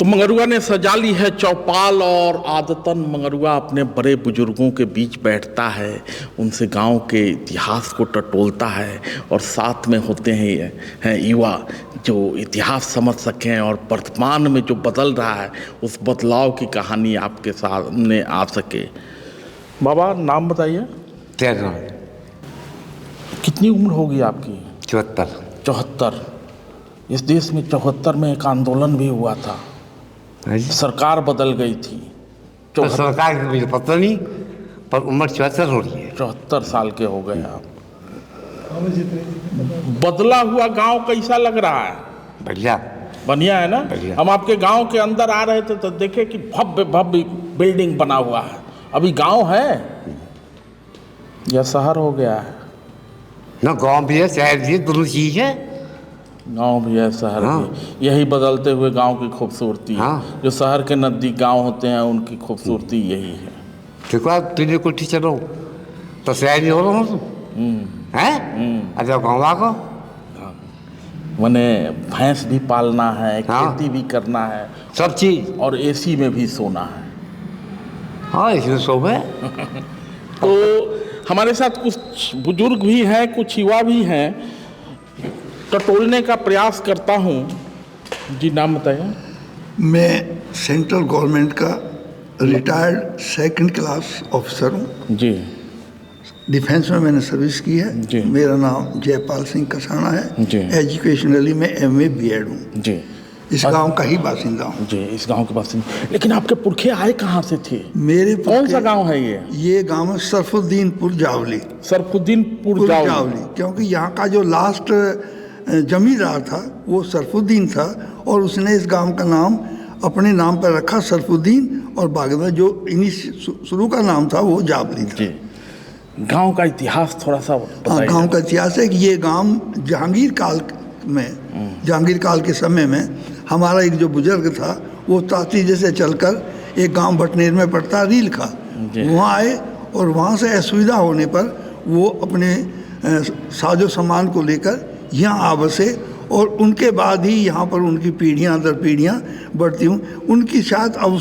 तो मंगरुआ ने सजा ली है चौपाल और आदतन मंगरुआ अपने बड़े बुजुर्गों के बीच बैठता है, उनसे गांव के इतिहास को टटोलता है और साथ में होते हैं युवा जो इतिहास समझ सकें और वर्तमान में जो बदल रहा है उस बदलाव की कहानी आपके सामने आ सके। बाबा नाम बताइए। 13। कितनी उम्र होगी आपकी? 74। 74। इस देश में 74 में एक आंदोलन भी हुआ था, सरकार बदल गई थी। तो सरकार का मुझे पता नहीं, पर उम्र 74 हो रही है। 74 साल के हो गए आप। बदला हुआ गांव कैसा लग रहा है? बढ़िया बढ़िया है ना? बढ़िया। हम आपके गांव के अंदर आ रहे थे तो देखे कि भव्य भव्य बिल्डिंग बना हुआ है। अभी गांव है या शहर हो गया है? ना गांव भी है शहर भी है, दोनों चीज है। गांव भी है शहर भी, यही बदलते हुए गांव की खूबसूरती है। जो शहर के नजदीक गांव होते हैं उनकी खूबसूरती यही है। देखो आप तुझे कोई टीचर हो तो शहर नहीं हो रहा हूँ तुम हैं? अच्छा गाँव को मैंने भैंस भी पालना है, खेती भी करना है, सब चीज, और एसी में भी सोना है। हाँ इसमें सब है। तो हमारे साथ कुछ बुजुर्ग भी हैं, कुछ युवा भी हैं, टटोलने का प्रयास करता हूँ। जी नाम बताइए। मैं सेंट्रल गवर्नमेंट का रिटायर्ड सेकंड क्लास ऑफिसर हूँ जी। डिफेंस में मैंने सर्विस की है जी। मेरा नाम जयपाल सिंह कसाना है जी। एजुकेशनली मैं MA BEd हूँ जी। इस गांव का ही बासिंदा हूँ जी, इस गांव के बासिंदा। लेकिन आपके पुरखे आए कहाँ से थे? मेरे कौन सा गांव है ये? ये गांव है सरफुद्दीनपुर जावली। सरफुद्दीनपुर जावली क्योंकि यहाँ का जो लास्ट जमींदार था वो सरफुद्दीन था और उसने इस गांव का नाम अपने नाम पर रखा सरफुद्दीन, और बागदा जो इन्हीं शुरू का नाम था वो जावली था। जी। गांव का इतिहास थोड़ा सा बताइए। गांव का इतिहास है कि ये गांव जहांगीर काल में, जहांगीर काल के समय में हमारा एक जो बुजुर्ग था वो ताती जैसे चलकर एक गांव भटनेर में पड़ता रील का, वहाँ आए और वहाँ से असुविधा होने पर वो अपने साजो सामान को लेकर यहाँ आ बसे और उनके बाद ही यहाँ पर उनकी पीढ़ियाँ दर पीढ़ियाँ बढ़ती हूँ। उनकी शायद अब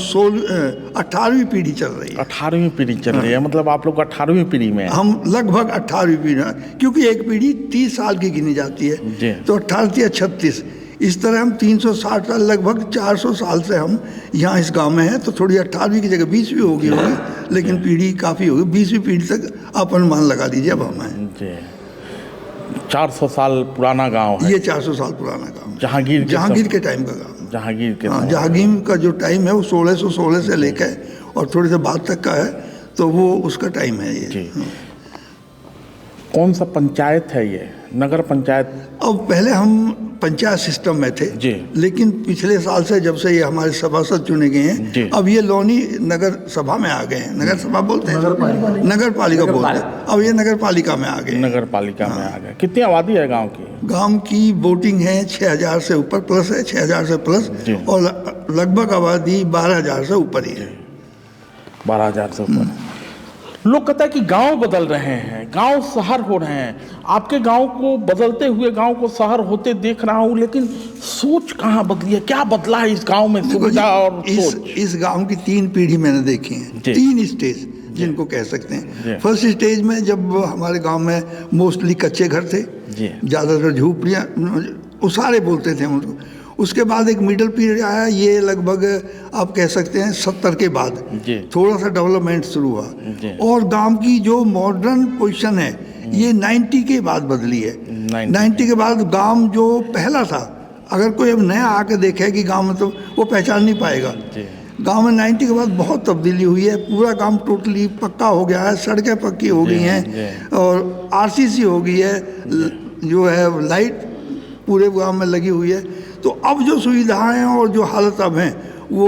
18वीं पीढ़ी चल रही है। 18वीं पीढ़ी चल रही है, मतलब आप लोग 18वीं पीढ़ी में हैं। हम लगभग 18वीं पीढ़ी, क्योंकि एक पीढ़ी 30 साल की गिनी जाती है तो 18 या 36, इस तरह हम 360 साल, लगभग 400 साल से हम यहाँ इस गांव में हैं। तो थोड़ी 18वीं की जगह 20वीं होगी, लेकिन पीढ़ी काफ़ी होगी। 20वीं पीढ़ी तक आप अनुमान लगा लीजिए अब हम हैं। 400 साल पुराना गांव है ये, 400 साल पुराना गांव, जहांगीर के टाइम का गांव। जहांगीर के जहांगीर का जो टाइम है वो 1616 से लेकर और थोड़े से बाद तक का है, तो वो उसका टाइम है ये। कौन सा पंचायत है ये? नगर पंचायत? अब पहले हम पंचायत सिस्टम में थे जी। लेकिन पिछले साल से जब से ये हमारे सभासद चुने गए हैं, अब ये लोनी नगर सभा में आ गए हैं। नगर सभा बोलते हैं, नगर पालिका बोलते हैं, अब ये नगर पालिका में आ गए। नगर पालिका में आ गए। कितनी आबादी है गांव की? गांव की वोटिंग है 6000 से ऊपर प्लस है, 6000 से प्लस, और लगभग आबादी 12000 से ऊपर ही है। 12000 से ऊपर। लोग कहते हैं कि गांव बदल रहे हैं, गांव शहर हो रहे हैं। आपके गांव को बदलते हुए, गांव को शहर होते देख रहा हूं, लेकिन सोच कहाँ बदली है? क्या बदला है इस गांव में? सुविधा और सोच। इस गांव की 3 पीढ़ी मैंने देखी है, 3 स्टेज जिनको कह सकते हैं। फर्स्ट स्टेज में जब हमारे गांव में मोस्टली कच्चे घर थे, ज़्यादातर झोपड़ियाँ उसारे बोलते थे उनको। उसके बाद एक मिडिल पीरियड आया, ये लगभग आप कह सकते हैं 70 के बाद थोड़ा सा डेवलपमेंट शुरू हुआ, और गांव की जो मॉडर्न पोजीशन है ये 90 के बाद बदली है। 90 के बाद गांव जो पहला था, अगर कोई अब नया आके देखे कि गांव में, तो वो पहचान नहीं पाएगा। गांव में 90 के बाद बहुत तब्दीली हुई है। पूरा गांव टोटली पक्का हो गया है, सड़कें पक्की हो गई हैं और RCC हो गई है, जो है लाइट पूरे गांव में लगी हुई है। तो अब जो सुविधाएं और जो हालत अब हैं वो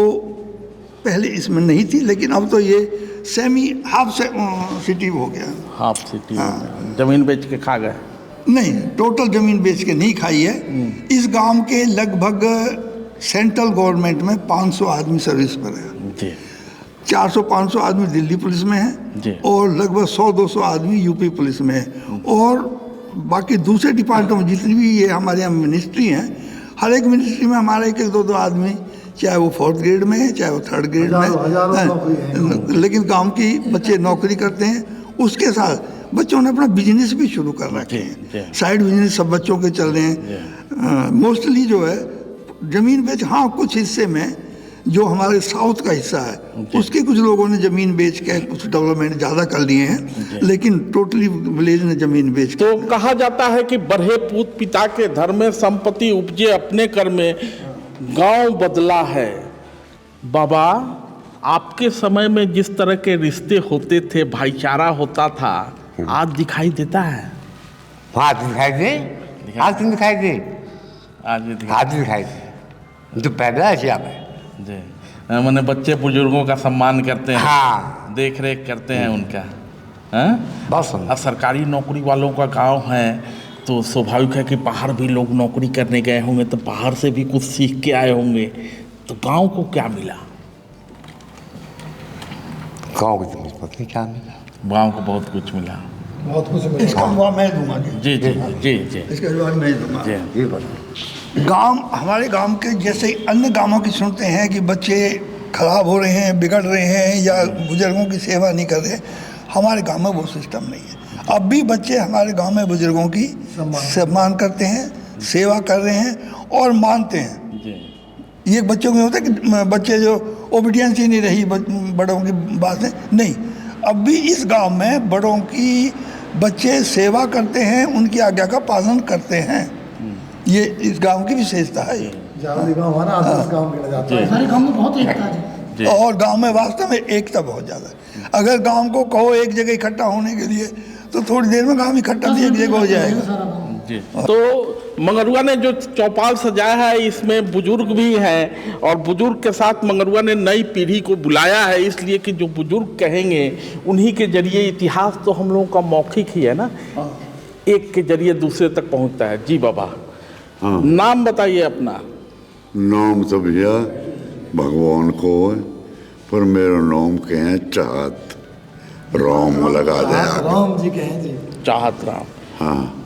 पहले इसमें नहीं थी, लेकिन अब तो ये सेमी हाफ से सिटी हो गया। Half city. जमीन बेच के खा गए? नहीं, टोटल जमीन बेच के नहीं खाई है। इस गांव के लगभग सेंट्रल गवर्नमेंट में 500 आदमी सर्विस पर है। 400-500 आदमी दिल्ली पुलिस में है और लगभग 100-200 आदमी UP पुलिस में है, और बाकी दूसरे डिपार्टमेंट जितनी भी ये हमारे यहाँ मिनिस्ट्री हैं, हर एक मिनिस्ट्री में हमारा 1-2 आदमी चाहे वो 4th ग्रेड में है, चाहे वो 3rd ग्रेड में है, लेकिन गांव की बच्चे नौकरी करते हैं। उसके साथ बच्चों ने अपना बिजनेस भी शुरू कर रखे हैं, साइड बिजनेस सब बच्चों के चल रहे हैं। मोस्टली जो है ज़मीन बेच, हाँ कुछ हिस्से में जो हमारे साउथ का हिस्सा है उसके कुछ लोगों ने ज़मीन बेच के कुछ डेवलपमेंट ज़्यादा कर लिए हैं, लेकिन टोटली विलेज ने ज़मीन बेच तो कहा जाता है कि बढ़े पूत पिता के धर्म में, संपत्ति उपजे अपने कर में, गांव बदला है। बाबा, आपके समय में जिस तरह के रिश्ते होते थे, भाईचारा होता था, आज दिखाई देता है? आज दिखाई दे, आज दिखाई दे, आज दिखाई दे। तो पैदा है क्या में जी, मैंने बच्चे बुजुर्गों का सम्मान करते हैं, हाँ, देख रेख करते हैं उनका, हैं? बस और सरकारी नौकरी वालों का गांव है तो स्वाभाविक है कि बाहर भी लोग नौकरी करने गए होंगे तो बाहर से भी कुछ सीख के आए होंगे। तो गांव को क्या मिला? गाँव को तो पता नहीं क्या मिला। गांव को बहुत कुछ मिला। बहुत कुछ मिला। इसका जवाब मैं दूंगा जी जी जी जी, इसका जवाब मैं दूंगा। ये बता, गांव, हमारे गांव के जैसे अन्य गांवों की सुनते हैं कि बच्चे खराब हो रहे हैं, बिगड़ रहे हैं या बुजुर्गों की सेवा नहीं कर रहे, हमारे गांव में वो सिस्टम नहीं है। अब भी बच्चे हमारे गांव में बुजुर्गों की सम्मान करते हैं, सेवा कर रहे हैं और मानते हैं। ये बच्चों में होता है कि बच्चे जो ओबीडियंस ही नहीं रही बड़ों की बात है, नहीं, अब भी इस गांव में बड़ों की बच्चे सेवा करते हैं, उनकी आज्ञा का पालन करते हैं। ये इस गांव की विशेषता है। जावली गांव हमारा आदर्श गांव माना जाता है। हमारे गांव में बहुत एकता है और गांव में वास्तव में एकता बहुत ज़्यादा है। अगर गांव को कहो एक जगह इकट्ठा होने के लिए तो थोड़ी देर में गांव इकट्ठा भी एक जगह हो जाएगा। तो मंगरुआ ने जो चौपाल सजाया है इसमें बुजुर्ग भी हैं और बुजुर्ग के साथ मंगरुआ ने नई पीढ़ी को बुलाया है, इसलिए कि जो बुजुर्ग कहेंगे उन्हीं के जरिए इतिहास तो हम लोगों का मौखिक ही है ना, एक के जरिए दूसरे तक पहुंचता है। जी बाबा, हाँ। नाम बताइए अपना। नाम तो भैया भगवान को है, पर मेरा नाम के हैं चाहत राम लगा दे। राम जी के हैं जी। चाहत राम। हाँ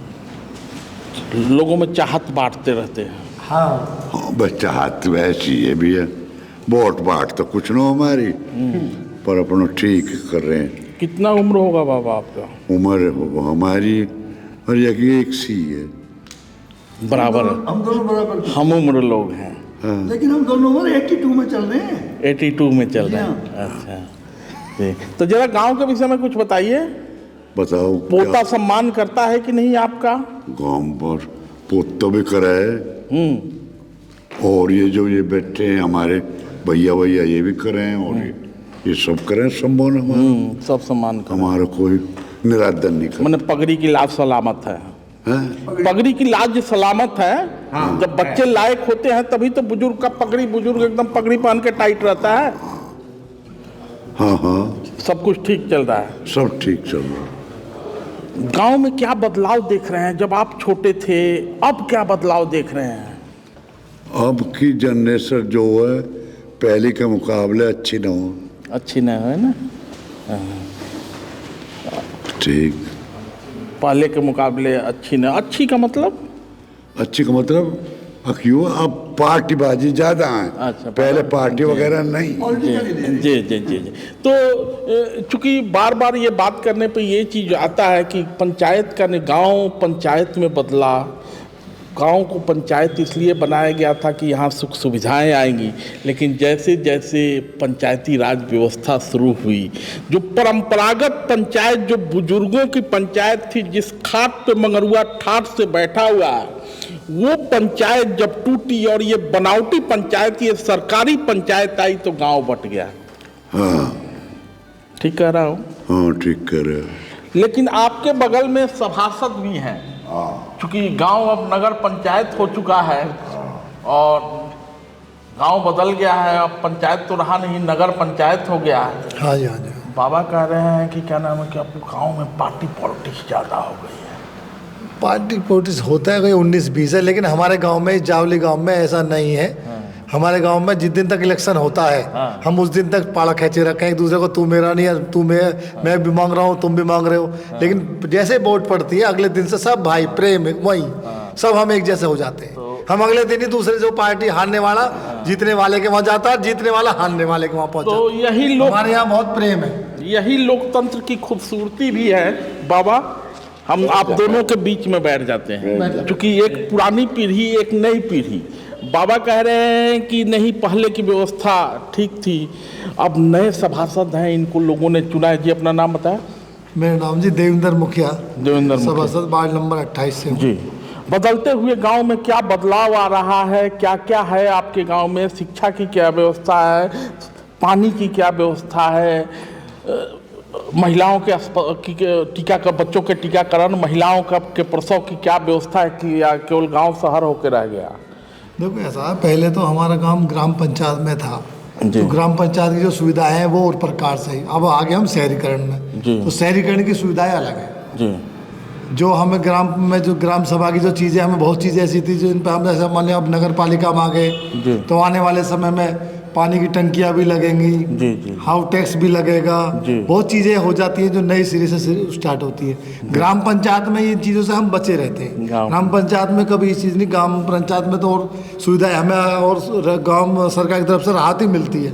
लोगों में चाहत बांटते रहते हैं। हाँ, हाँ, बस चाहत वैसी है भैया, वोट बाट तो कुछ ना हमारी, पर अपना ठीक कर रहे हैं। कितना उम्र होगा बाबा आपका? उम्र हो हमारी और एक सी है, बराबर, हम दोनों बराबर, हम उम्र लोग हैं। लेकिन हम दोनों उम्र 82 में चल रहे हैं। 82 में चल रहे हैं। अच्छा जी, तो जरा गांव के विषय में कुछ बताइए। बताओ पोता सम्मान करता है कि नहीं आपका? गांव पर पोता भी करा है, और ये जो ये बैठे हैं हमारे भैया भैया ये भी करे हैं, और ये सब करें सम्मान हमारा, सब सम्मान कर। हमारा कोई निरादर नहीं कर। मैंने पगड़ी की लाज सलामत है। पगड़ी की लाज सलामत है। जब बच्चे लायक होते हैं तभी तो बुजुर्ग का पगड़ी, बुजुर्ग एकदम पगड़ी पहन के टाइट रहता है। हाँ हाँ, सब कुछ ठीक चल रहा है। सब ठीक चल रहा है। गांव में क्या बदलाव देख रहे हैं? जब आप छोटे थे अब क्या बदलाव देख रहे हैं? अब की जनरेशन जो है पहले के मुकाबले अच्छी न हो। अच्छी न है ना? ठीक, पहले के मुकाबले अच्छी न। अच्छी का मतलब? अच्छी का मतलब क्यों, अब पार्टीबाजी ज़्यादा है। अच्छा, पहले पार्टी वगैरह नहीं। जी जी जी जी। तो चूंकि बार बार ये बात करने पे ये चीज़ आता है कि पंचायत का गांव पंचायत में बदला। गांव को पंचायत इसलिए बनाया गया था कि यहाँ सुख सुविधाएं आएंगी, लेकिन जैसे जैसे पंचायती राज व्यवस्था शुरू हुई, जो परंपरागत पंचायत, जो बुजुर्गों की पंचायत थी, जिस खाट पे मंगरुआ ठाठ से बैठा हुआ है, वो पंचायत जब टूटी और ये बनावटी पंचायत, ये सरकारी पंचायत आई तो गांव बट गया। हाँ ठीक कह रहा हूँ? हाँ ठीक कह रहे हो। लेकिन आपके बगल में सभासद भी हैं, क्योंकि गांव अब नगर पंचायत हो चुका है और गांव बदल गया है। अब पंचायत तो रहा नहीं, नगर पंचायत हो गया है। हाँ जी, हाँ जी। बाबा कह रहे हैं कि क्या नाम है कि आपके गांव में पार्टी पॉलिटिक्स ज़्यादा हो गई है। पार्टी पॉलिटिक्स होता है कोई 19-20 है, लेकिन हमारे गांव में, जावली गांव में ऐसा नहीं है। हमारे गांव में जिस दिन तक इलेक्शन होता है, हम उस दिन तक पाला खींचे रखे हैं एक दूसरे को, तू मेरा नहीं है, तू मैं भी मांग रहा हूँ, तुम भी मांग रहे हो। लेकिन जैसे वोट पड़ती है अगले दिन से सब भाई प्रेम वही, सब हम एक जैसे हो जाते हैं। हम अगले दिन ही दूसरे जो पार्टी हारने वाला जीतने वाले के वहाँ जाता है, जीतने वाला हारने वाले के वहाँ पहुँचा। तो यही लोग, हमारे यहाँ बहुत प्रेम है। यही लोकतंत्र की खूबसूरती भी है बाबा। हम आप दोनों के बीच में बैठ जाते हैं, क्योंकि एक पुरानी पीढ़ी, एक नई पीढ़ी। बाबा कह रहे हैं कि नहीं, पहले की व्यवस्था ठीक थी, अब नए सभासद हैं, इनको लोगों ने चुना है। जी अपना नाम बताया। मेरा नाम जी देवेंद्र मुखिया, देवेंद्र सभासद वार्ड नंबर 28 से। जी, बदलते हुए गांव में क्या बदलाव आ रहा है, क्या क्या है आपके गांव में? शिक्षा की क्या व्यवस्था है, पानी की क्या व्यवस्था है, महिलाओं के टीकाकरण, बच्चों के टीकाकरण, महिलाओं के प्रसव की क्या व्यवस्था है कि या केवल गांव शहर होकर रह गया? देखो ऐसा है, पहले तो हमारा गांव ग्राम पंचायत में था, तो ग्राम पंचायत की जो सुविधाएं हैं वो और प्रकार से, अब आगे हम शहरीकरण में, तो शहरीकरण की सुविधाएं अलग है जी। जो हमें ग्राम में, जो ग्राम सभा की जो चीज़ें, हमें बहुत चीज़ें ऐसी थी जो इन पर हम जैसे मान लिया अब नगर पालिका में आ गए, तो आने वाले समय में पानी की टंकियाँ भी लगेंगी, जी। हाउस टैक्स भी लगेगा, बहुत चीज़ें हो जाती हैं जो नई सिरे से स्टार्ट होती है। ग्राम पंचायत में इन चीज़ों से हम बचे रहते हैं। ग्राम पंचायत में कभी इस चीज़ नहीं, ग्राम पंचायत में तो और सुविधाएं हमें और गांव सरकार की तरफ से राहत ही मिलती है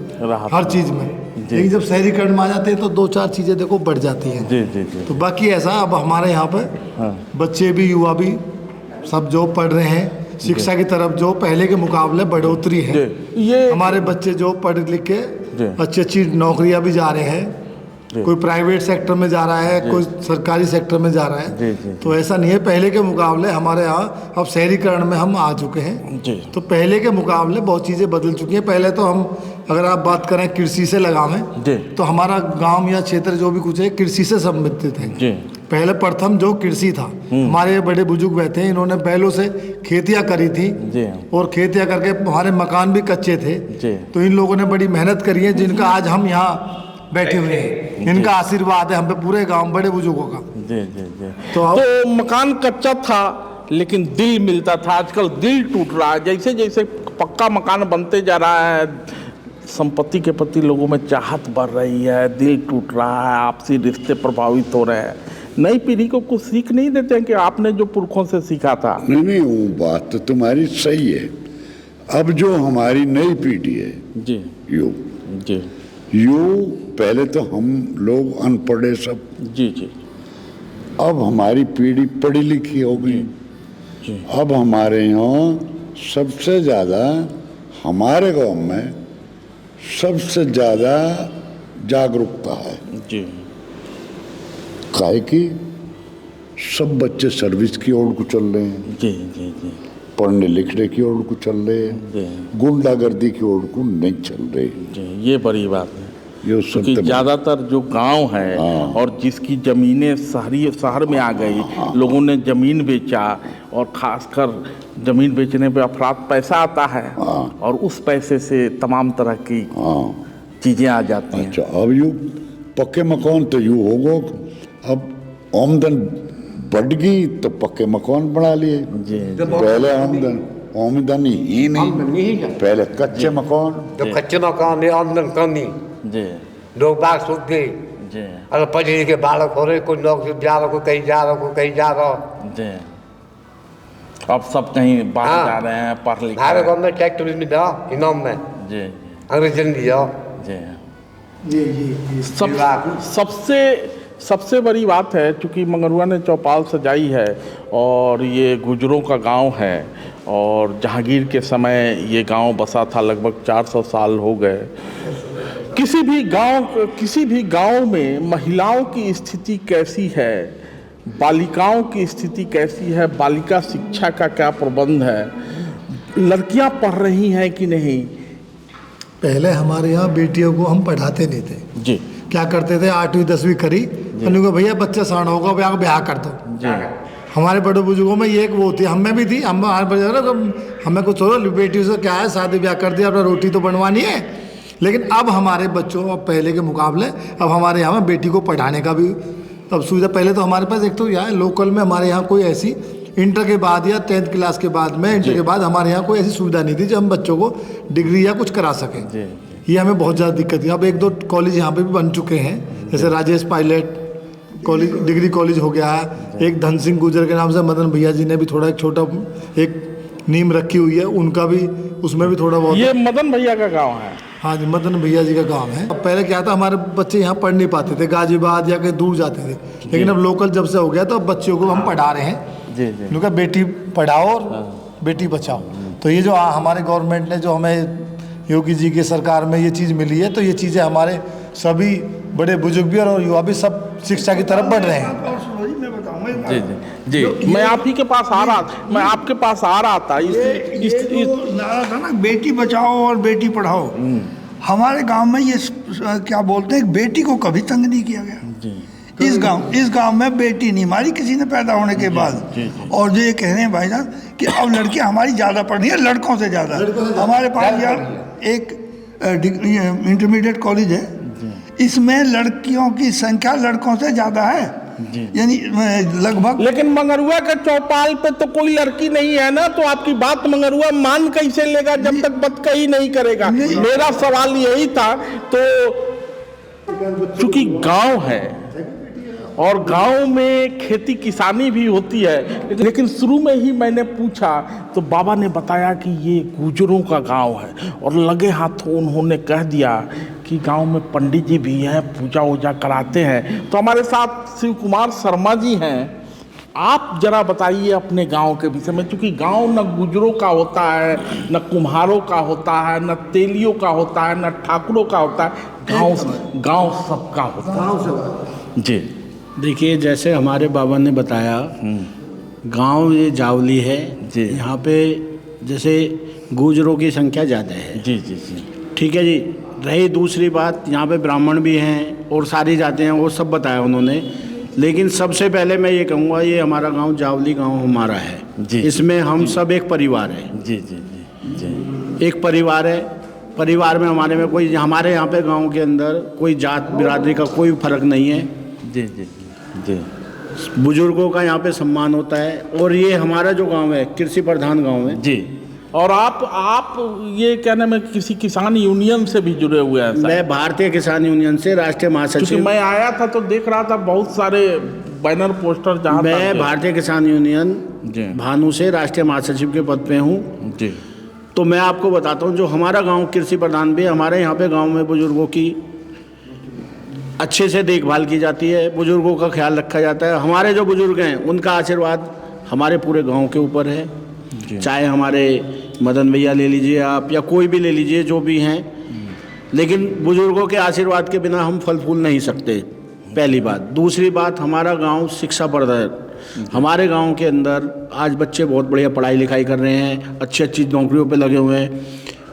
हर चीज़ में। लेकिन जब शहरीकरण में आ जाते हैं तो 2-4 चीज़ें देखो बढ़ जाती हैं। जी। तो बाकी ऐसा, अब हमारे यहाँ पे बच्चे भी, युवा भी सब जो पढ़ रहे हैं, शिक्षा की तरफ जो पहले के मुकाबले बढ़ोतरी है। ये हमारे बच्चे जो पढ़ लिख के अच्छी अच्छी नौकरियां भी जा रहे हैं, कोई प्राइवेट सेक्टर में जा रहा है, कोई सरकारी सेक्टर में जा रहा है। तो ऐसा नहीं है, पहले के मुकाबले हमारे यहाँ अब शहरीकरण में हम आ चुके हैं। तो पहले के मुकाबले बहुत चीज़ें बदल चुकी हैं। पहले तो हम, अगर आप बात करें कृषि से लगावें, तो हमारा गांव या क्षेत्र जो भी कुछ है कृषि से संबंधित है। पहले प्रथम जो कृषि था, हमारे बड़े बुजुर्ग बैठे हैं, इन्होंने बैलों से खेतियां करी थी और खेतियां करके हमारे मकान भी कच्चे थे। तो इन लोगों ने बड़ी मेहनत करी है, जिनका आज हम यहाँ बैठे हुए हैं। इनका आशीर्वाद है हम पे, पूरे गांव बड़े बुजुर्गों का। तो मकान कच्चा था लेकिन दिल मिलता था, आजकल दिल टूट रहा है। जैसे जैसे पक्का मकान बनते जा रहा है, संपत्ति के प्रति लोगों में चाहत बढ़ रही है, दिल टूट रहा है, आपसी रिश्ते प्रभावित हो रहे हैं। नई पीढ़ी को कुछ सीख नहीं देते हैं कि आपने जो पुरखों से सीखा था? नहीं, वो बात तो तुम्हारी सही है। अब जो हमारी नई पीढ़ी है यू पहले तो हम लोग अनपढ़े सब, जी। अब हमारी पीढ़ी पढ़ी लिखी हो गई। अब हमारे यहाँ सबसे ज़्यादा, हमारे गांव में सबसे ज़्यादा जागरूकता है जी। काहे कि सब बच्चे सर्विस की ओर को चल रहे हैं, जी। पढ़ने लिखने की ओर को चल रहे हैं, गुंडागर्दी की ओर को नहीं चल रहे जी। ये बड़ी बात है, क्योंकि ज़्यादातर जो गांव है और जिसकी ज़मीनें शहर में आ गई, लोगों ने ज़मीन बेचा, और ख़ासकर ज़मीन बेचने पे अफराद पैसा आता है और उस पैसे से तमाम तरह की चीज़ें आ जाती हैं। अच्छा, अब यूँ पक्के मकान तो यूँ होगा, अब आमदन बढ़ गई तो पक्के मकान बना लिए। पहले आमदन ही नहीं, पहले कच्चे मकान, जब कच्चे मकान में आमदन कमी, लोग बाग सूख गए। अगर पढ़े लिखे बालक हो रहे, कोई नौकरी जा रहा, कोई कहीं जा रहा, कोई कहीं जा रहा। अब सब कहीं बाहर जा रहे हैं, पढ़ लिख हमारे गाँव में ट्रैक्टर में जाओ, इनाम में अंग्रेजन भी जाओ। सबसे बड़ी बात है, चूँकि मंगरुआ ने चौपाल सजाई है और ये गुजरों का गांव है, और जहांगीर के समय ये गांव बसा था, लगभग 400 साल हो गए। किसी भी गांव में महिलाओं की स्थिति कैसी है, बालिकाओं की स्थिति कैसी है, बालिका शिक्षा का क्या प्रबंध है, लड़कियां पढ़ रही हैं कि नहीं? पहले हमारे यहाँ बेटियों को हम पढ़ाते नहीं थे जी। क्या करते थे, 8वीं 10वीं करी, उनको भैया बच्चा साण होगा, ब्याह कर दो। हमारे बड़े बुजुर्गों में ये एक वो होती है, हमें भी थी, हमें कुछ हो बेटियों से क्या है, शादी ब्याह कर दिया, अपना रोटी तो बनवानी है। लेकिन अब हमारे बच्चों, अब पहले के मुकाबले अब हमारे यहाँ बेटी को पढ़ाने का भी अब सुविधा। पहले तो हमारे पास एक तो यहाँ लोकल में हमारे यहाँ कोई ऐसी इंटर के बाद या 10th क्लास के बाद में, इंटर के बाद हमारे यहाँ कोई ऐसी सुविधा नहीं थी जो हम बच्चों को डिग्री या कुछ करा सकें। ये हमें बहुत ज़्यादा दिक्कत थी। अब 1-2 कॉलेज यहाँ पे भी बन चुके हैं, जैसे Rajesh Pilot college, degree college हो गया है। एक धन सिंह गुर्जर के नाम से मदन भैया जी ने भी थोड़ा एक छोटा एक नींव रखी हुई है, उनका भी उसमें भी थोड़ा बहुत। ये मदन भैया का गांव है? हाँ जी, मदन भैया जी का गांव है। अब पहले क्या था, हमारे बच्चे यहाँ पढ़ नहीं पाते थे, गाजियाबाद या कहीं दूर जाते थे, लेकिन अब लोकल जब से हो गया तो अब बच्चों को हम पढ़ा रहे हैं। जी जी। उनका बेटी पढ़ाओ और बेटी बचाओ। तो ये जो हमारे गवर्नमेंट ने जो हमें योगी जी की सरकार में ये चीज़ मिली है, तो ये चीज़ें हमारे सभी बड़े बुजुर्ग भी और युवा भी सब शिक्षा की तरफ बढ़ रहे हैं। जी जी जी, मैं आप ही के पास आ रहा, मैं आपके पास आ रहा था। ये जो नारा था ना, बेटी बचाओ और बेटी पढ़ाओ, हमारे गांव में ये क्या बोलते हैं, बेटी को कभी तंग नहीं किया गया। इस गांव में बेटी नहीं मारी किसी ने पैदा होने के बाद। और जो ये कह रहे हैं भाईजान कि अब लड़कियां हमारी ज़्यादा पढ़ रही है लड़कों से ज़्यादा। हमारे पास यार एक इंटरमीडिएट कॉलेज है, इसमें लड़कियों की संख्या लड़कों से ज़्यादा है, यानी लगभग। लेकिन मंगरुआ के चौपाल पे तो कोई लड़की नहीं है ना, तो आपकी बात मंगरुआ मान कैसे लेगा जब तक बतकही नहीं करेगा? मेरा सवाल यही था। तो चूंकि गांव है और गांव में खेती किसानी भी होती है, लेकिन शुरू में ही मैंने पूछा तो बाबा ने बताया कि ये गुजरों का गांव है, और लगे हाथों उन्होंने कह दिया कि गांव में पंडित जी भी हैं, पूजा वूजा कराते हैं। तो हमारे साथ शिव कुमार शर्मा जी हैं। आप जरा बताइए अपने गांव के विषय में, क्योंकि गांव न गुजरों का होता है, न कुम्हारों का होता है, न तेलियों का होता है, न ठाकुरों का होता है, गांव सबका होता है। जी देखिए, जैसे हमारे बाबा ने बताया, गांव ये जावली है जी। यहाँ पे जैसे गुजरों की संख्या ज़्यादा है। जी जी जी, ठीक है जी। रही दूसरी बात, यहाँ पे ब्राह्मण भी हैं और सारी जाते हैं, वो सब बताया उन्होंने। लेकिन सबसे पहले मैं ये कहूँगा, ये हमारा गांव जावली गांव हमारा है जी। इसमें हम सब एक परिवार है। जी जी जी जी, एक परिवार है। परिवार में हमारे यहाँ पे गांव के अंदर कोई जात बिरादरी का कोई फर्क नहीं है। जी जी जी, बुजुर्गों का यहाँ पे सम्मान होता है। और ये हमारा जो गांव है कृषि प्रधान गांव है जी। और आप ये कहने में किसी किसान यूनियन से भी जुड़े हुए हैं? मैं भारतीय किसान यूनियन से राष्ट्रीय महासचिव। मैं आया था तो देख रहा था बहुत सारे बैनर पोस्टर जहाँ। मैं भारतीय किसान यूनियन भानु से राष्ट्रीय महासचिव के पद पे हूँ जी। तो मैं आपको बताता हूँ, जो हमारा गाँव कृषि प्रधान भी है, हमारे यहाँ पे गाँव में बुजुर्गों की अच्छे से देखभाल की जाती है, बुजुर्गों का ख्याल रखा जाता है। हमारे जो बुजुर्ग हैं उनका आशीर्वाद हमारे पूरे गांव के ऊपर है। चाहे हमारे मदन भैया ले लीजिए आप, या कोई भी ले लीजिए, जो भी हैं, लेकिन बुजुर्गों के आशीर्वाद के बिना हम फल फूल नहीं सकते, पहली बात। दूसरी बात, हमारा गांव शिक्षा प्रधान। हमारे गांव के अंदर आज बच्चे बहुत बढ़िया पढ़ाई लिखाई कर रहे हैं, अच्छी अच्छी नौकरियों पे लगे हुए हैं।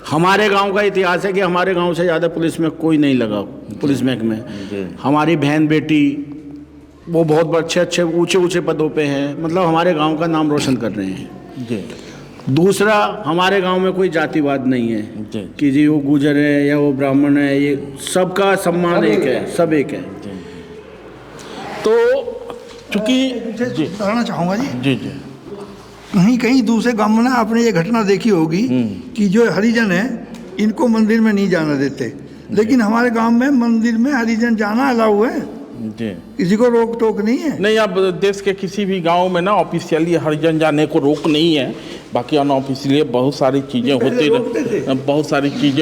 हमारे गांव का इतिहास है कि हमारे गांव से ज़्यादा पुलिस में कोई नहीं लगा, पुलिस महकमे में। हमारी बहन बेटी वो बहुत अच्छे ऊंचे पदों पे हैं, मतलब हमारे गांव का नाम रोशन कर रहे हैं। दूसरा, हमारे गांव में कोई जातिवाद नहीं है कि जी वो गुजर है या वो ब्राह्मण है, ये सबका सम्मान एक है, सब एक है। तो चूँकि बताना चाहूँगा जी जी, कहीं कहीं दूसरे गांव में ना आपने ये घटना देखी होगी कि जो हरिजन है इनको मंदिर में नहीं जाना देते, लेकिन हमारे गांव में मंदिर में हरिजन जाना अलाउ है जी, किसी को रोक टोक नहीं है। नहीं, अब देश के किसी भी गांव में ना ऑफिशियली हरिजन जाने को रोक नहीं है, बाकी अनऑफिशियली बहुत सारी चीज़ें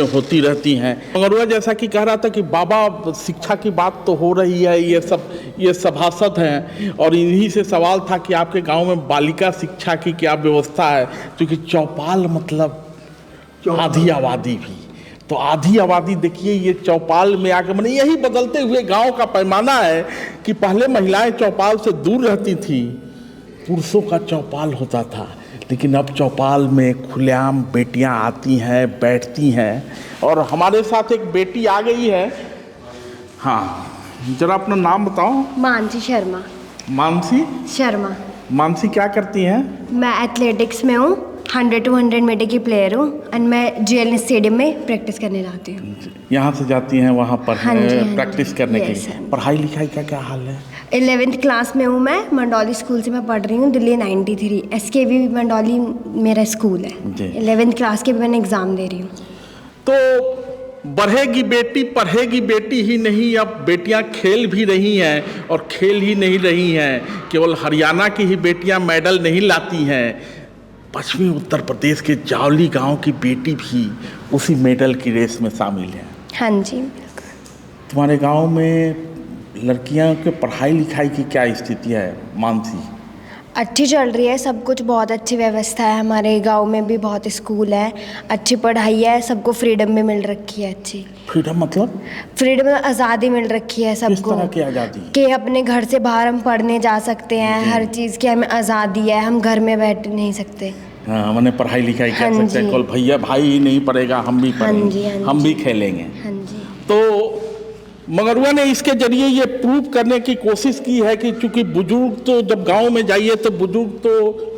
होती रहती हैं। मंगरुआ जैसा कि कह रहा था कि बाबा शिक्षा की बात तो हो रही है, ये सभासद हैं, और इन्हीं से सवाल था कि आपके गांव में बालिका शिक्षा की क्या व्यवस्था है, क्योंकि चौपाल मतलब आधी आबादी भी, तो आधी आबादी देखिए ये चौपाल में आके, मैंने यही बदलते हुए गांव का पैमाना है कि पहले महिलाएं चौपाल से दूर रहती थी, पुरुषों का चौपाल होता था, लेकिन अब चौपाल में खुलेआम बेटियां आती हैं, बैठती हैं। और हमारे साथ एक बेटी आ गई है। हाँ, जरा अपना नाम बताओ। मानसी शर्मा। मानसी शर्मा। मानसी क्या करती हैं? मैं एथलेटिक्स में हूँ, 100 to 100 मीटर की प्लेयर हूँ, और मैं जेएल स्टेडियम में प्रैक्टिस करने जाती हूँ। यहाँ से जाती हैं वहाँ पर प्रैक्टिस करने के लिए। yes, पढ़ाई लिखाई का क्या हाल है? 11th क्लास में हूँ मैं, मंडौली स्कूल से मैं पढ़ रही हूँ, दिल्ली 93 SKV मंडौली मेरा स्कूल है। 11th क्लास के भी मैंने एग्ज़ाम दे रही हूँ। तो बढ़ेगी बेटी पढ़ेगी बेटी ही नहीं, अब बेटियां खेल भी रही हैं, और खेल ही नहीं रही हैं केवल हरियाणा की ही बेटियां मेडल नहीं लाती हैं, पश्चिमी उत्तर प्रदेश के जावली गांव की बेटी भी उसी मेडल की रेस में शामिल है। हाँ जी। तुम्हारे गांव में लड़कियों के पढ़ाई लिखाई की क्या स्थिति है मानसी? अच्छी चल रही है, सब कुछ बहुत अच्छी व्यवस्था है। हमारे गांव में भी बहुत स्कूल है, अच्छी पढ़ाई है, सबको फ्रीडम भी मिल रखी है। अच्छी फ्रीडम मतलब? फ्रीडम आज़ादी मिल रखी है सबको। किस तरह की आज़ादी? कि अपने घर से बाहर हम पढ़ने जा सकते हैं, हर चीज़ की हमें आज़ादी है, हम घर में बैठ नहीं सकते। हाँ, मैंने पढ़ाई लिखाई कर सकते हैं, कल भैया भाई ही नहीं पढ़ेगा हम भी पढ़ेंगे, हम भी खेलेंगे। हाँ जी। तो मंगरुआ ने इसके जरिए ये प्रूव करने की कोशिश की है कि चूंकि बुजुर्ग तो जब गांव में जाइए तो बुजुर्ग तो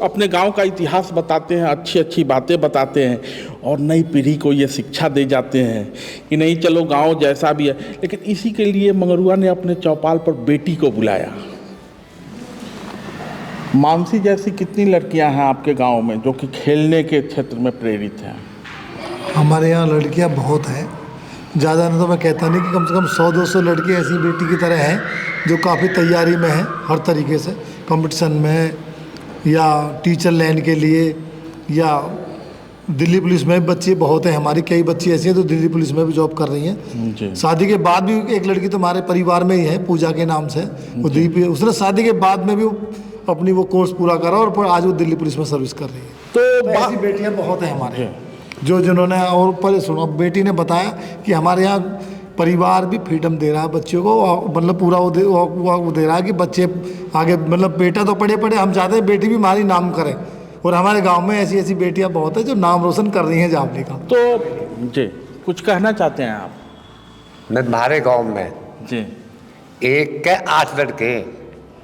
अपने गांव का इतिहास बताते हैं, अच्छी अच्छी बातें बताते हैं और नई पीढ़ी को ये शिक्षा दे जाते हैं कि नहीं चलो गांव जैसा भी है। लेकिन इसी के लिए मंगरुआ ने अपने चौपाल पर बेटी को बुलाया। मानसी जैसी कितनी लड़कियां हैं आपके गाँव में जो कि खेलने के क्षेत्र में प्रेरित हैं? हमारे यहाँ लड़कियाँ बहुत हैं, ज़्यादा नहीं तो मैं कहता नहीं कि कम से कम 100-200 लड़की ऐसी बेटी की तरह हैं जो काफ़ी तैयारी में हैं, हर तरीके से कंपटीशन में या टीचर लाइन के लिए, या दिल्ली पुलिस में भी बच्ची बहुत हैं। हमारी कई बच्ची ऐसी हैं तो दिल्ली पुलिस में भी जॉब कर रही हैं। शादी के बाद भी एक लड़की तो हमारे परिवार में ही है, पूजा के नाम से, वो दिल्ली, उसने शादी के बाद में भी अपनी वो कोर्स पूरा करा और आज वो दिल्ली पुलिस में सर्विस कर रही है। तो ऐसी बेटियाँ बहुत हैं हमारे जो जिन्होंने, और पर सुनो, बेटी ने बताया कि हमारे यहाँ परिवार भी फ्रीडम दे रहा है बच्चों को, मतलब पूरा वो दे रहा है कि बच्चे आगे, मतलब बेटा तो पढ़े हम चाहते हैं बेटी भी हमारी नाम करे, और हमारे गांव में ऐसी ऐसी बेटियां बहुत है जो नाम रोशन कर रही हैं जावली का। तो जी कुछ कहना चाहते हैं आप? मैं तुम्हारे गाँव में जी 1 के 8 लड़के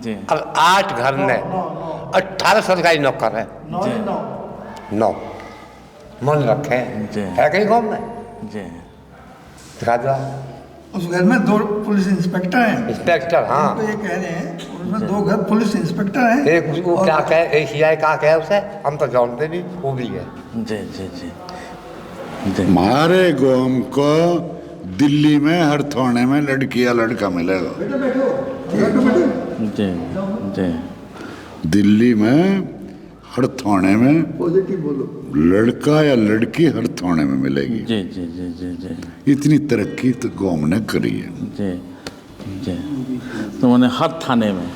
जी, अब 8 घर में 18 सरकारी नौकर है। 9 मन रखे है कहीं गाँव में जी, दिखा दो। उस घर में 2 पुलिस इंस्पेक्टर हैं। इंस्पेक्टर, हाँ, तो ये कह रहे हैं उसमें 2 घर पुलिस इंस्पेक्टर हैं। एक वो क्या कहे, एक सीआई का कहे उसे, हम तो जानते नहीं, वो भी है। जी जी जी, हमारे गाँव को दिल्ली में हर थाने में लड़की या लड़का मिलेगा। जी जी, दिल्ली में हर थाने में पॉजिटिव बोलो, लड़का या लड़की हर थाने में मिलेगी। जी जी जी जी जी, इतनी तरक्की तो गाँव ने करी है। जी जी, तो मैंने हर थाने में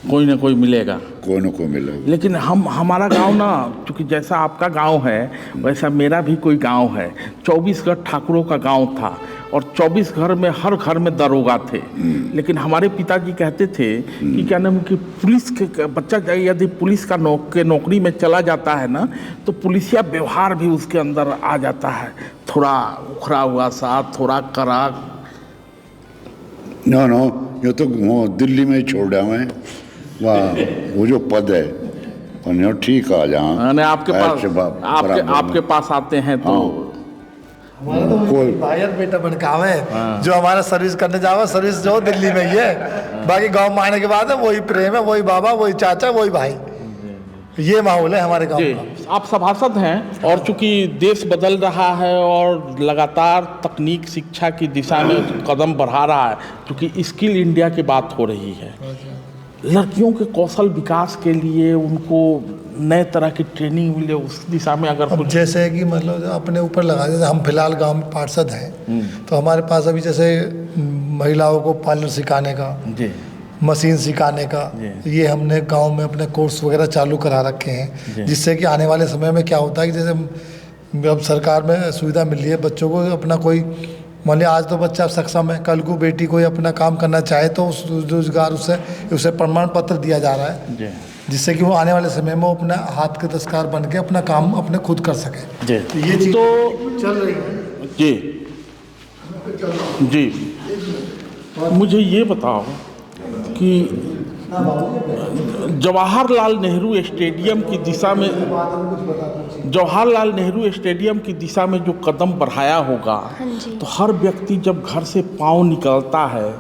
कोई ना कोई मिलेगा, कोई ना कोई मिलेगा। लेकिन हमारा गांव ना, क्योंकि जैसा आपका गांव है वैसा मेरा भी कोई गांव है। 24 घर ठाकुरों का गांव था और 24 घर में हर घर में दरोगा थे। लेकिन हमारे पिताजी कहते थे कि क्या नाम कि पुलिस के बच्चा यदि पुलिस का नौकरी में चला जाता है ना तो पुलिसिया व्यवहार भी उसके अंदर आ जाता है, थोड़ा उखड़ा हुआ सा, थोड़ा कड़ा। नो ये तो दिल्ली में ही छोड़ा मैं, वहाँ वो जो पद है और ठीक आ जाए आपके पास आते हैं तो हमारा तो कोई भाई बेटा बनकावे जो हमारा सर्विस करने जावा, सर्विस जो दिल्ली में ही है, बाकी गांव में आने के बाद है वही प्रेम है, वही बाबा, वही चाचा, वही भाई, ये माहौल है हमारे गांव का। आप सभासद हैं और चूंकि देश बदल रहा है और लगातार तकनीक शिक्षा की दिशा में कदम बढ़ा रहा है, क्योंकि स्किल इंडिया की बात हो रही है, लड़कियों के कौशल विकास के लिए उनको नए तरह की ट्रेनिंग मिले, उस दिशा में अगर कुछ जैसे कि मतलब अपने ऊपर लगा, जैसे हम फिलहाल गांव में पार्षद हैं तो हमारे पास अभी जैसे महिलाओं को पार्लर सिखाने का, मशीन सिखाने का, ये हमने गांव में अपने कोर्स वगैरह चालू करा रखे हैं, जिससे कि आने वाले समय में क्या होता है कि जैसे अब सरकार में सुविधा मिल रही है बच्चों को, अपना कोई मान लिया आज तो बच्चा सक्षम है, कल को बेटी कोई अपना काम करना चाहे तो उस रोजगार उसे प्रमाण पत्र दिया जा रहा है, जिससे कि वो आने वाले समय में वो अपना हाथ के दस्तकार बन के अपना काम अपने खुद कर सके। तो ये चीज़ तो चल रही है। जी जी, मुझे ये बताओ कि जवाहरलाल नेहरू स्टेडियम की दिशा में जो कदम बढ़ाया होगा, तो हर व्यक्ति जब घर से पाँव निकलता है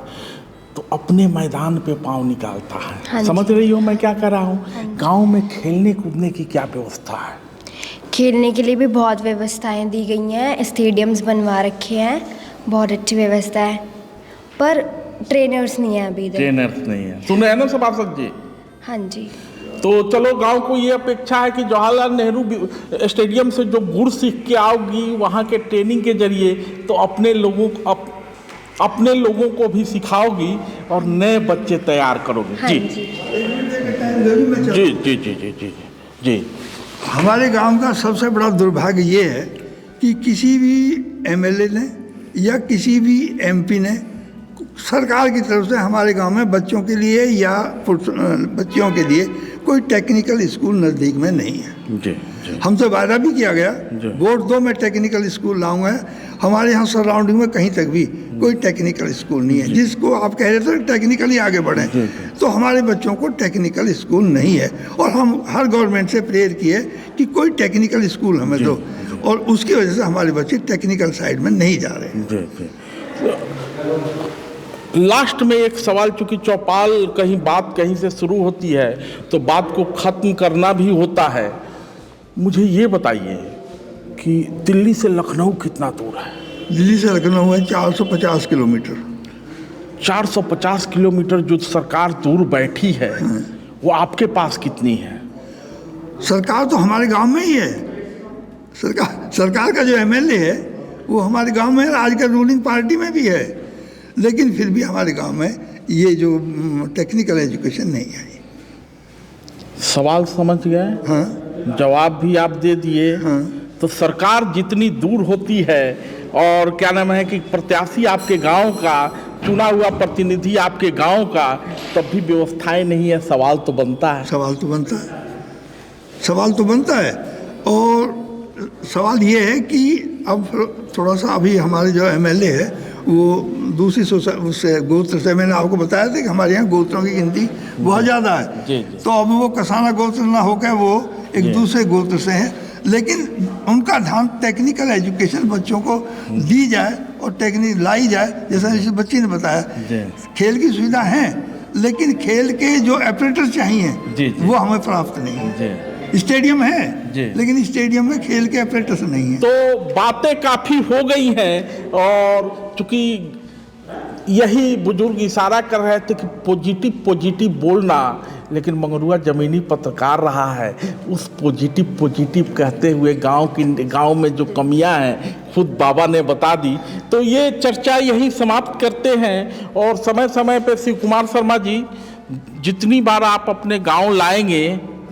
तो अपने मैदान पे पाँव निकालता है। समझ रही हो मैं क्या कर रहा हूँ? गांव में खेलने कूदने की क्या व्यवस्था है? खेलने के लिए भी बहुत व्यवस्थाएं दी गई हैं, स्टेडियम्स बनवा रखे हैं, बहुत अच्छी व्यवस्था है, पर ट्रेनर्स नहीं है अभी। ट्रेनर्स नहीं है, सुन रहे हैं ना सभासद जी? हाँ जी। तो चलो गांव को ये अपेक्षा है कि जवाहरलाल नेहरू स्टेडियम से जो गुड़ सीख के आओगी वहाँ के ट्रेनिंग के जरिए, तो अपने लोगों को भी सिखाओगी और नए बच्चे तैयार करोगे। हाँ जी जी। जी जी जी जी जी जी। हमारे गांव का सबसे बड़ा दुर्भाग्य ये है कि किसी भी एमएलए ने या किसी भी एमपी ने सरकार की तरफ से हमारे गांव में बच्चों के लिए या बच्चियों के लिए कोई टेक्निकल स्कूल नज़दीक में नहीं है। जी जी। हमसे वादा भी किया गया वोट 2 में टेक्निकल स्कूल लाऊंगा। हमारे यहाँ सराउंडिंग में कहीं तक भी कोई टेक्निकल स्कूल नहीं है। जिसको आप कह रहे थे टेक्निकली आगे बढ़ें, तो हमारे बच्चों को टेक्निकल स्कूल नहीं है। और हम हर गवर्नमेंट से प्रेयर किए कि कोई टेक्निकल स्कूल हमें दो, और उसकी वजह से हमारे बच्चे टेक्निकल साइड में नहीं जा रहे। लास्ट में एक सवाल, चूंकि चौपाल बात कहीं से शुरू होती है तो बात को ख़त्म करना भी होता है। मुझे ये बताइए कि दिल्ली से लखनऊ कितना दूर है? दिल्ली से लखनऊ है 450 किलोमीटर। 450 किलोमीटर जो सरकार दूर बैठी है, वो आपके पास कितनी है? सरकार तो हमारे गांव में ही है। सरकार का जो एमएलए है वो हमारे गांव में, आजकल रूलिंग पार्टी में भी है, लेकिन फिर भी हमारे गांव में ये जो टेक्निकल एजुकेशन नहीं आई। सवाल समझ गए? हाँ। जवाब भी आप दे दिए। हाँ। तो सरकार जितनी दूर होती है, और क्या नाम है कि प्रत्याशी आपके गांव का, चुना हुआ प्रतिनिधि आपके गांव का, तब भी व्यवस्थाएं नहीं है। सवाल तो बनता है। सवाल तो बनता है। और सवाल ये है कि अब थोड़ा सा अभी हमारे जो एमएलए है वो दूसरी उससे गोत्र से, मैंने आपको बताया था कि हमारे यहाँ गोत्रों की गिनती बहुत ज़्यादा है। जी। तो अब वो कसाना गोत्र ना होकर वो एक दूसरे गोत्र से हैं, लेकिन उनका ध्यान टेक्निकल एजुकेशन बच्चों को दी जाए और टेक्निक लाई जाए। जैसा इस बच्ची ने बताया, खेल की सुविधा है, लेकिन खेल के जो ऑपरेटर चाहिए वो हमें प्राप्त नहीं है। स्टेडियम है, लेकिन स्टेडियम में खेल के ऑपरेटर्स नहीं है। तो बातें काफ़ी हो गई हैं, और चूंकि यही बुजुर्ग इशारा कर रहे थे कि पॉजिटिव बोलना, लेकिन मंगरुआ ज़मीनी पत्रकार रहा है। उस पॉजिटिव कहते हुए गांव में जो कमियां हैं खुद बाबा ने बता दी। तो ये चर्चा यही समाप्त करते हैं। और समय समय पे शिव कुमार शर्मा जी, जितनी बार आप अपने गांव लाएंगे,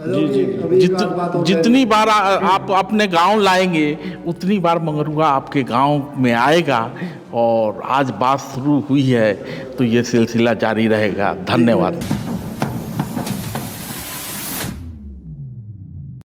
जितनी बार आप अपने गांव लाएंगे, उतनी बार मंगरुआ आपके गांव में आएगा। और आज बात शुरू हुई है तो ये सिलसिला जारी रहेगा। धन्यवाद।